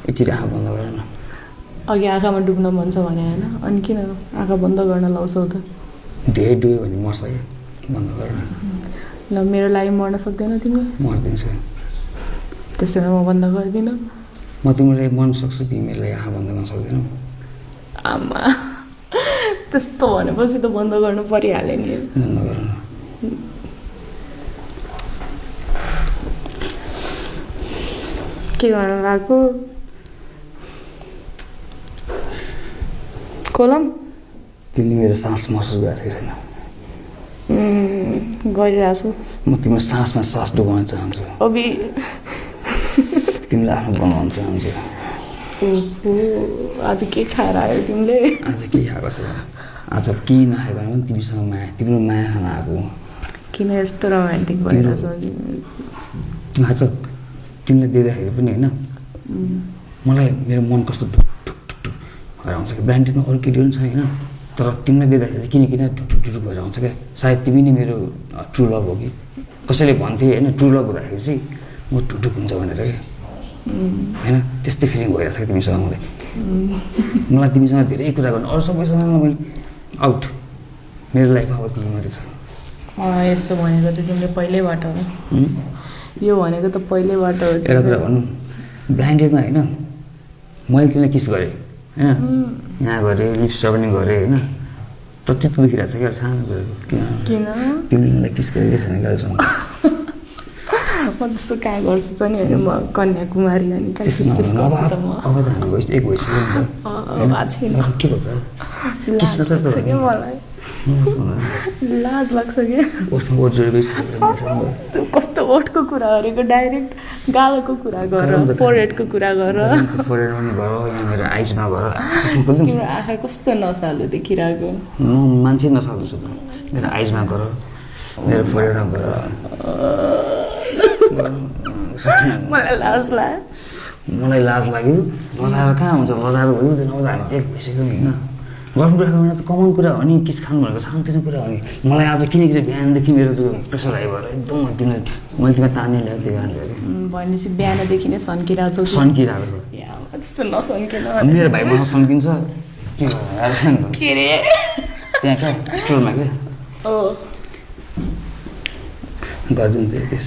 एकचोटि आँखा बन्द गर न अघि आँखामा डुब्न मन छ भने होइन अनि किन आँखा बन्द गर्न लाउँछौ त धेरै डुब्यो भने मर्छ क्या बन्द गर न ल मेरो लागि मर्न सक्दैनौ तिमी मर्दिन्छ त्यसो भए म बन्द गर्दिनँ म तिम्रो लागि मर्न सक्छु तिमी मेरो लागि आँखा बन्द गर्न सक्दैनौ आमा त्यस्तो भनेपछि त बन्द गर्नु परिहाल्यो नि बन्द गर न के गर्नु भएको कोलम तिमीले मेरो सास महसुस गरेको छैन गरिरहेको छु म तिम्रो सासमा सास डुबाउन चाहन्छु अबि तिमीलाई आफ्नो बनाउन चाहन्छु आज के खाएर आयो तिमीले आज के खाएको छ आज के नखाएको भने पनि तिमीसँग माया तिम्रो माया खान आएको किन यस्तो रोमान्टिक भइरहेछ तिमी आज तिमीलाई दिँदाखेरि पनि होइन मलाई मेरो मन कस्तो ढुक ढुक ढुक ढुक भएर आउँछ क्या ब्रान्डेडमा अरू केटी पनि छ होइन तर तिमीलाई दिँदाखेरि चाहिँ किन ढुक ढुक ढुक भएर आउँछ क्या सायद तिमी नै मेरो ट्रु लभ हो कि कसैले भन्थे होइन ट्रु लभ हुँदाखेरि चाहिँ म ढुक ढुक हुन्छ भनेर क्या होइन त्यस्तै फिलिङ भइरहेको छ क्या तिमीसँग मलाई तिमीसँग धेरै कुरा गर्नु अरू सबैसँग मैले आउट मेरो लाइफमा अब तिमी मात्रै छ यस्तो भनेको त तिमीले पहिल्यैबाट हो यो भनेको त पहिल्यैबाट हो एउटा कुरा भनौँ ब्रान्डेडमा होइन मैले तिमीलाई किस गरेँ होइन यहाँ गरेँ लिप्स पनि गरेँ होइन त चित्त दुखिरहेको छ क्या सानो कुराको किन तिमीले मलाई किस गरेको छैन गाउँसँग म जस्तो कहाँ गर्छु त नि होइन म कन्याकुमारी अनि अब त हामी एक भइसक्यो नि त के भयो किसमा त मलाई लाज लाग्छ क्या ओठमा ओठ जोडी गइसक्यो कस्तो ओठको कुरा गरेको डाइरेक्ट गालोको कुरा गर फोरहेडको कुरा गर फोरहेडमा पनि गर यहाँ मेरो आइजमा गर तिम्रो आँखा कस्तो नसालु देखिरहेको म मान्छे नसाल्छु छु त मेरो आइजमा गर मेरो फोरहेडमा गर मलाई लाज लाग्यो लजाएर कहाँ हुन्छ लजाएर हुँदैन अब हामी एक भइसक्यो नि होइन गर्नु कुरा त कमन कुरा हो नि किस खानु भनेको सानोतिनो कुरा हो नि मलाई आज किनकि बिहानदेखि मेरो त्यो प्रेसर हाई भएर एकदम तिमीलाई मैले तिमीलाई तान्ने ल्याएको त्यो कारणले भनेपछि बिहानदेखि नै सन्किरहेको छ सन्किरहेको छ त्यस्तो नसन्किन मेरो भाइ मसँग सन्किन्छ के रे त्यहाँ क्या स्टोरमा क्या गरिदिनु त्यो केस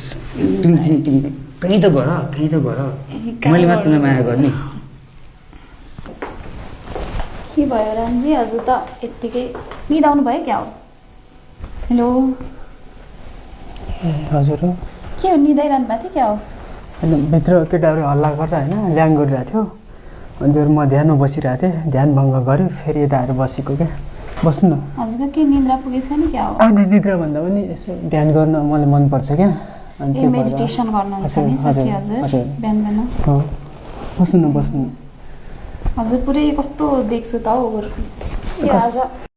तिमी कहीँ त गर मैले मात्र तिमीलाई माया गर्ने के भयो रामजी हजुर त यत्तिकै निदाउनु भयो क्या हो हेलो हजुर के हो निदाइरहनु भएको थियो क्या हो होइन भित्र केटाहरू हल्ला गरेर होइन ल्याङ गरिरहेको थियो अनि त्यो म ध्यानमा बसिरहेको थिएँ ध्यान भङ्ग गऱ्यो फेरि यता आएर बसेको क्या बस्नु न हजुरको के निद्रा पुगेको छैन क्या हो अनि निद्रा भन्दा पनि यसो ध्यान गर्न मलाई मनपर्छ क्या अनि ए मेडिटेसन गर्नुहुन्छ नि साँच्चै हजुर बिहान बिहान बस्नु न हजुर पुरै कस्तो देख्छु त हौ आज